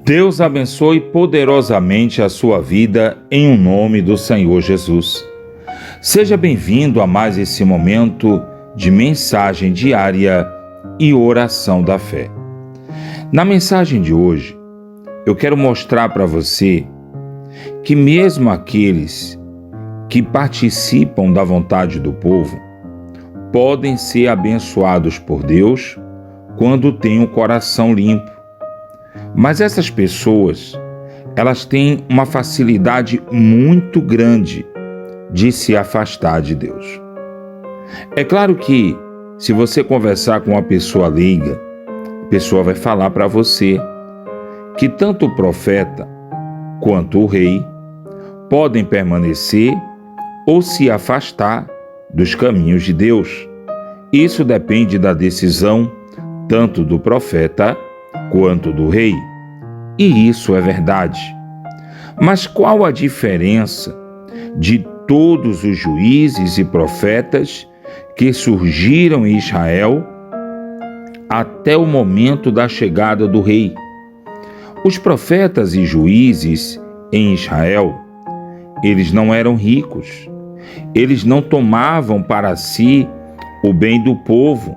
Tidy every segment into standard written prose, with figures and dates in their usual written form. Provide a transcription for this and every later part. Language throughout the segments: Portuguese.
Deus abençoe poderosamente a sua vida em o nome do Senhor Jesus. Seja bem-vindo a mais esse momento de mensagem diária e oração da fé. Na mensagem de hoje, eu quero mostrar para você que mesmo aqueles que participam da vontade do povo podem ser abençoados por Deus quando têm o coração limpo. Mas essas pessoas, elas têm uma facilidade muito grande de se afastar de Deus. É claro que, se você conversar com uma pessoa leiga, a pessoa vai falar para você que tanto o profeta quanto o rei podem permanecer ou se afastar dos caminhos de Deus. Isso depende da decisão tanto do profeta quanto do rei. E isso é verdade. Mas qual a diferença de todos os juízes e profetas que surgiram em Israel até o momento da chegada do rei? Os profetas e juízes em Israel, eles não eram ricos. Eles não tomavam para si o bem do povo.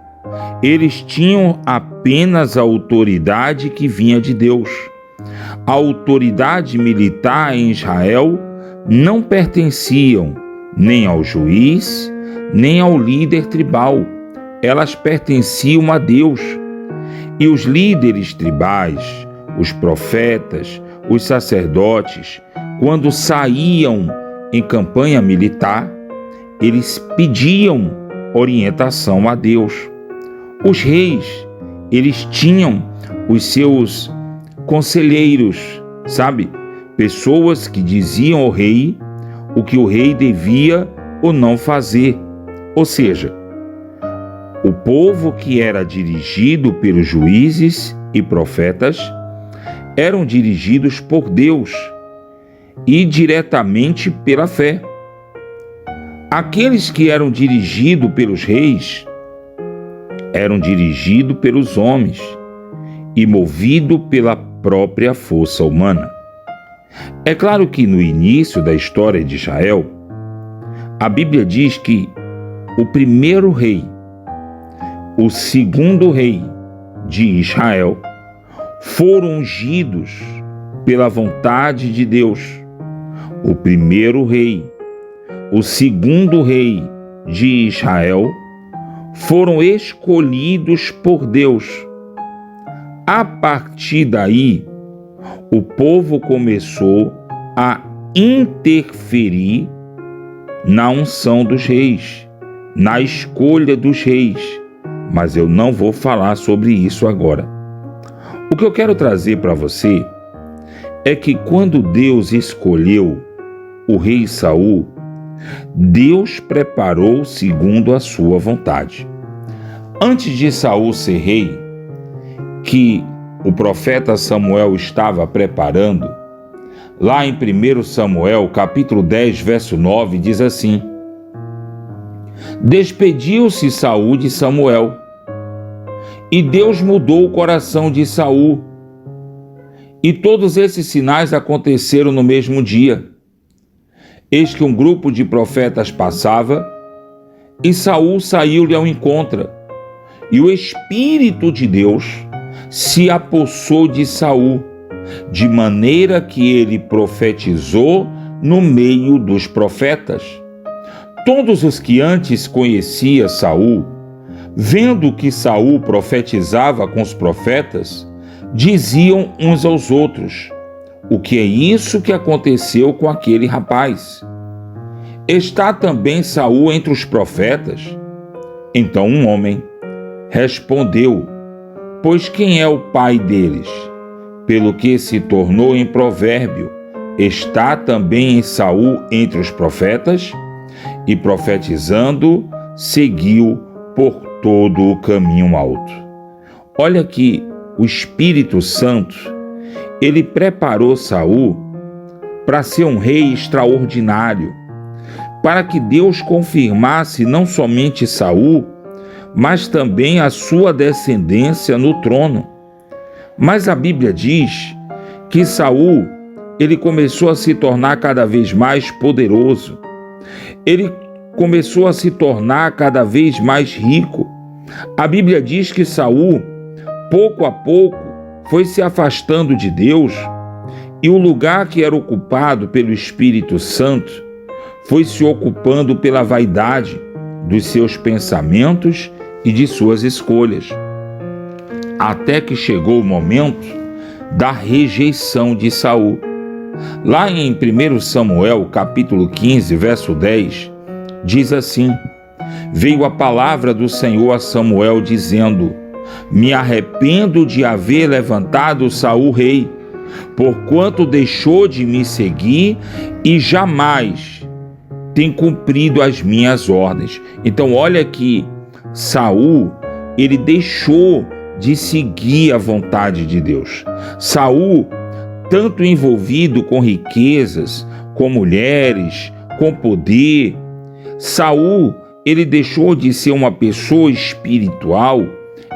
Eles tinham apenas a autoridade que vinha de Deus. A autoridade militar em Israel não pertenciam nem ao juiz, nem ao líder tribal. Elas pertenciam a Deus. E os líderes tribais, os profetas, os sacerdotes, quando saíam em campanha militar, eles pediam orientação a Deus. Os reis, eles tinham os seus conselheiros, sabe? Pessoas que diziam ao rei o que o rei devia ou não fazer. Ou seja, o povo que era dirigido pelos juízes e profetas eram dirigidos por Deus e diretamente pela fé. Aqueles que eram dirigidos pelos reis eram dirigidos pelos homens e movidos pela própria força humana. É claro que no início da história de Israel, a Bíblia diz que o primeiro rei, o segundo rei de Israel, foram ungidos pela vontade de Deus. O primeiro rei, o segundo rei de Israel, foram escolhidos por Deus. A partir daí, o povo começou a interferir na unção dos reis, na escolha dos reis, mas eu não vou falar sobre isso agora. O que eu quero trazer para você é que quando Deus escolheu o rei Saul, Deus preparou segundo a sua vontade. Antes de Saul ser rei, que o profeta Samuel estava preparando, lá em 1 Samuel, capítulo 10, verso 9, diz assim: Despediu-se Saul de Samuel, e Deus mudou o coração de Saul. E todos esses sinais aconteceram no mesmo dia. Eis que um grupo de profetas passava, e Saul saiu-lhe ao encontro, e o Espírito de Deus se apossou de Saul, de maneira que ele profetizou no meio dos profetas. Todos os que antes conheciam Saul, vendo que Saul profetizava com os profetas, diziam uns aos outros: o que é isso que aconteceu com aquele rapaz? Está também Saul entre os profetas? Então um homem respondeu: pois quem é o pai deles? Pelo que se tornou em provérbio: está também em Saul entre os profetas? E profetizando, seguiu por todo o caminho alto. Olha que o Espírito Santo, ele preparou Saul para ser um rei extraordinário, para que Deus confirmasse não somente Saul, mas também a sua descendência no trono. Mas a Bíblia diz que Saul, ele começou a se tornar cada vez mais poderoso. Ele começou a se tornar cada vez mais rico. A Bíblia diz que Saul, pouco a pouco, foi se afastando de Deus, e o lugar que era ocupado pelo Espírito Santo foi se ocupando pela vaidade dos seus pensamentos e de suas escolhas, até que chegou o momento da rejeição de Saul. Lá em 1 Samuel, capítulo 15, verso 10, diz assim: veio a palavra do Senhor a Samuel dizendo: me arrependo de haver levantado Saul rei, porquanto deixou de me seguir e jamais tem cumprido as minhas ordens. Então olha que Saul, ele deixou de seguir a vontade de Deus. Saul, tanto envolvido com riquezas, com mulheres, com poder, Saul, ele deixou de ser uma pessoa espiritual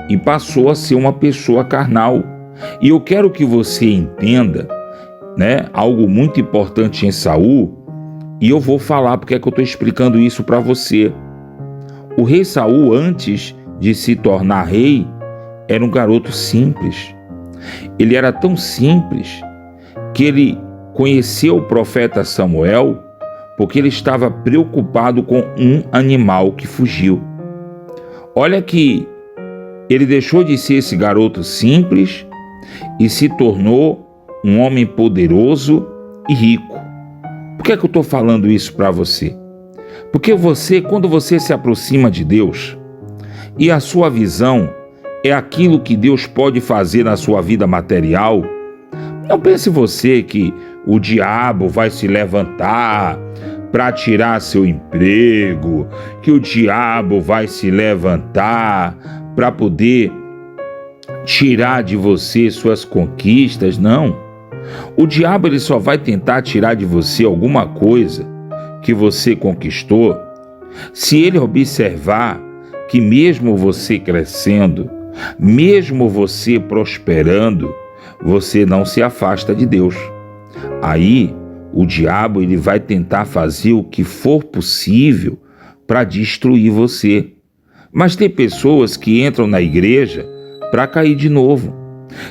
e passou a ser uma pessoa carnal. E eu quero que você entenda, algo muito importante em Saul, e eu vou falar porque é que eu estou explicando isso para você. O rei Saul, antes de se tornar rei, era um garoto simples. Ele era tão simples que ele conheceu o profeta Samuel porque ele estava preocupado com um animal que fugiu. Olha que ele deixou de ser esse garoto simples e se tornou um homem poderoso e rico. Por que é que eu estou falando isso para você? Porque quando você se aproxima de Deus e a sua visão é aquilo que Deus pode fazer na sua vida material, não pense você que o diabo vai se levantar para tirar seu emprego, que o diabo vai se levantar para poder tirar de você suas conquistas. Não. O diabo ele só vai tentar tirar de você alguma coisa que você conquistou se ele observar que mesmo você crescendo, mesmo você prosperando, você não se afasta de Deus. Aí o diabo ele vai tentar fazer o que for possível para destruir você. Mas tem pessoas que entram na igreja para cair de novo.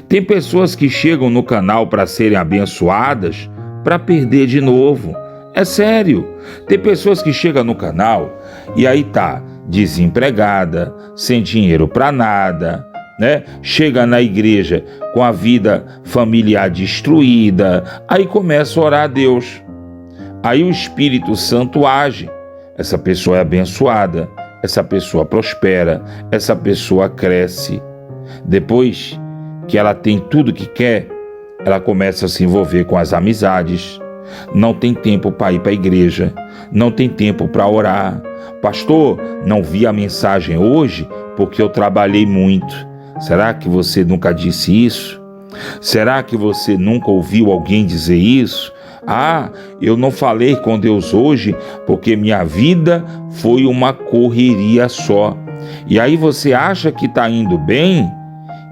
Tem pessoas que chegam no canal para serem abençoadas para perder de novo. É sério. Tem pessoas que chegam no canal e aí tá desempregada, sem dinheiro para nada, chega na igreja com a vida familiar destruída, aí começa a orar a Deus. Aí o Espírito Santo age. Essa pessoa é abençoada, essa pessoa prospera, essa pessoa cresce. Depois que ela tem tudo que quer, ela começa a se envolver com as amizades. Não tem tempo para ir para a igreja, não tem tempo para orar. Pastor, não vi a mensagem hoje porque eu trabalhei muito. Será que você nunca disse isso? Será que você nunca ouviu alguém dizer isso? Eu não falei com Deus hoje porque minha vida foi uma correria só. E aí você acha que está indo bem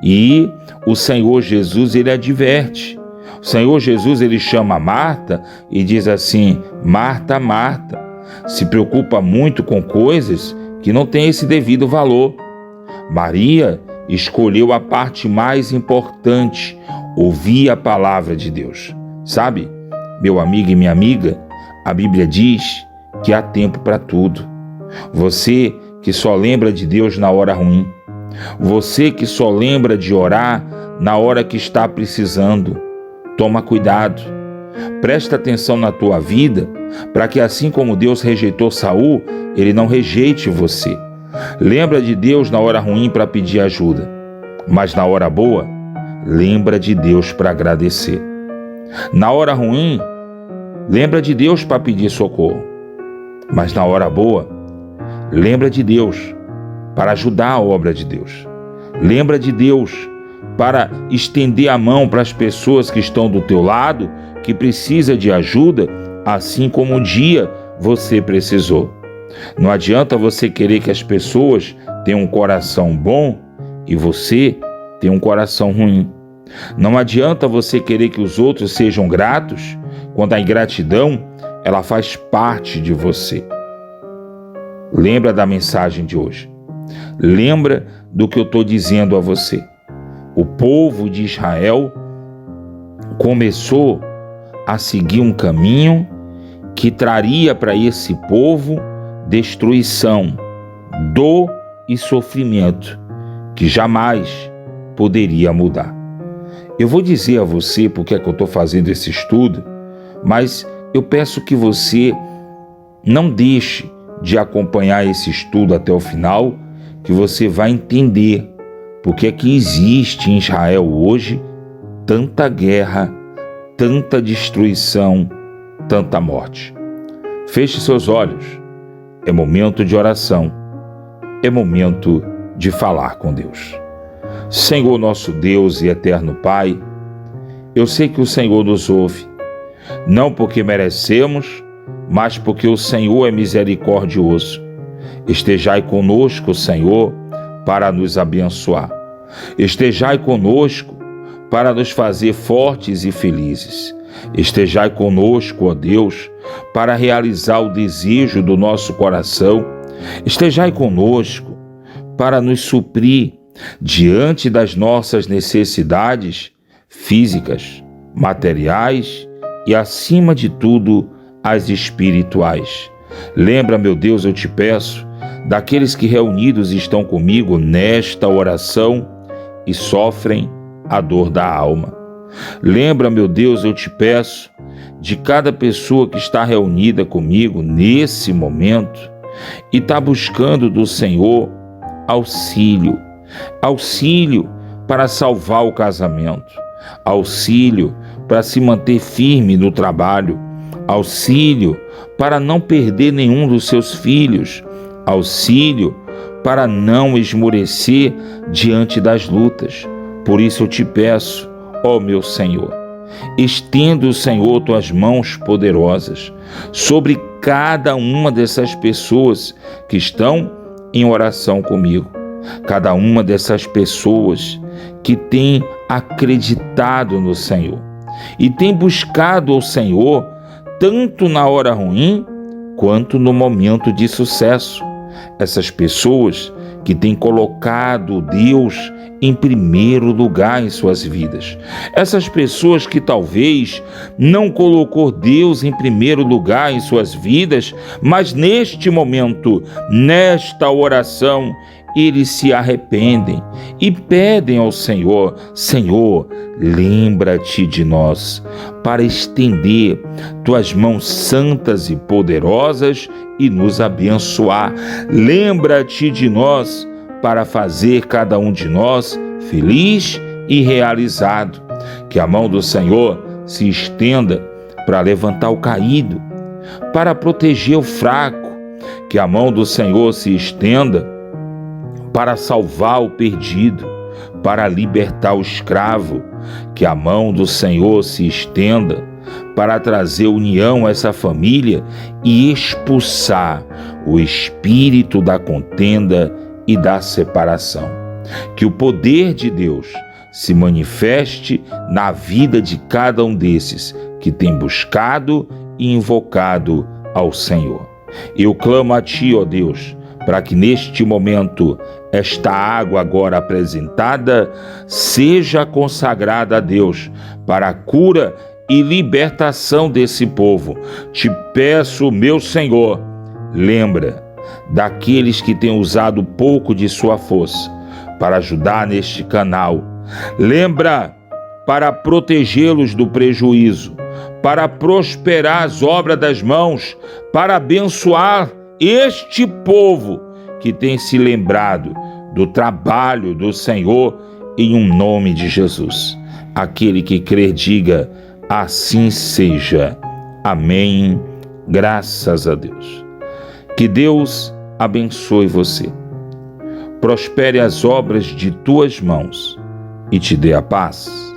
e o Senhor Jesus ele adverte. O Senhor Jesus ele chama Marta e diz assim: Marta, Marta, se preocupa muito com coisas que não têm esse devido valor. Maria escolheu a parte mais importante, ouvir a palavra de Deus. Sabe, meu amigo e minha amiga, a Bíblia diz que há tempo para tudo. Você que só lembra de Deus na hora ruim, você que só lembra de orar na hora que está precisando, toma cuidado. Presta atenção na tua vida, para que assim como Deus rejeitou Saul, ele não rejeite você. Lembra de Deus na hora ruim para pedir ajuda, mas na hora boa, lembra de Deus para agradecer. Na hora ruim, lembra de Deus para pedir socorro, mas na hora boa, lembra de Deus para ajudar a obra de Deus. Lembra de Deus para estender a mão para as pessoas que estão do teu lado, que precisa de ajuda, assim como um dia você precisou. Não adianta você querer que as pessoas tenham um coração bom e você tem um coração ruim. Não adianta você querer que os outros sejam gratos, quando a ingratidão, ela faz parte de você. Lembra da mensagem de hoje. Lembra do que eu estou dizendo a você. O povo de Israel começou a seguir um caminho que traria para esse povo destruição, dor e sofrimento, que jamais poderia mudar. Eu vou dizer a você porque é que eu estou fazendo esse estudo, mas eu peço que você não deixe de acompanhar esse estudo até o final, que você vai entender porque é que existe em Israel hoje tanta guerra, tanta destruição, tanta morte. Feche seus olhos. É momento de oração. É momento de falar com Deus. Senhor nosso Deus e eterno Pai, eu sei que o Senhor nos ouve, não porque merecemos, mas porque o Senhor é misericordioso. Estejai conosco, Senhor, para nos abençoar. Estejai conosco para nos fazer fortes e felizes. Estejai conosco, ó Deus, para realizar o desejo do nosso coração. Estejai conosco para nos suprir diante das nossas necessidades físicas, materiais e, acima de tudo, as espirituais. Lembra, meu Deus, eu te peço, daqueles que reunidos estão comigo nesta oração e sofrem a dor da alma. Lembra, meu Deus, eu te peço, de cada pessoa que está reunida comigo nesse momento e está buscando do Senhor auxílio para salvar o casamento, auxílio para se manter firme no trabalho, auxílio para não perder nenhum dos seus filhos, auxílio para não esmorecer diante das lutas. Por isso eu te peço, ó meu Senhor, estenda, o Senhor, tuas mãos poderosas sobre cada uma dessas pessoas que estão em oração comigo, cada uma dessas pessoas que tem acreditado no Senhor e tem buscado o Senhor tanto na hora ruim quanto no momento de sucesso. Essas pessoas que têm colocado Deus em primeiro lugar em suas vidas. Essas pessoas que talvez não colocou Deus em primeiro lugar em suas vidas, mas neste momento, nesta oração, eles se arrependem e pedem ao Senhor: Senhor, lembra-te de nós, para estender tuas mãos santas e poderosas e nos abençoar. Lembra-te de nós, para fazer cada um de nós feliz e realizado. Que a mão do Senhor se estenda para levantar o caído, para proteger o fraco. Que a mão do Senhor se estenda para salvar o perdido, para libertar o escravo. Que a mão do Senhor se estenda para trazer união a essa família e expulsar o espírito da contenda e da separação. Que o poder de Deus se manifeste na vida de cada um desses que tem buscado e invocado ao Senhor. Eu clamo a Ti, ó Deus, para que neste momento esta água agora apresentada seja consagrada a Deus para a cura e libertação desse povo. Te peço, meu Senhor, lembra daqueles que têm usado pouco de sua força para ajudar neste canal. Lembra para protegê-los do prejuízo, para prosperar as obras das mãos, para abençoar este povo que tem se lembrado do trabalho do Senhor, em um nome de Jesus. Aquele que crer, diga: assim seja. Amém. Graças a Deus. Que Deus abençoe você, prospere as obras de tuas mãos e te dê a paz.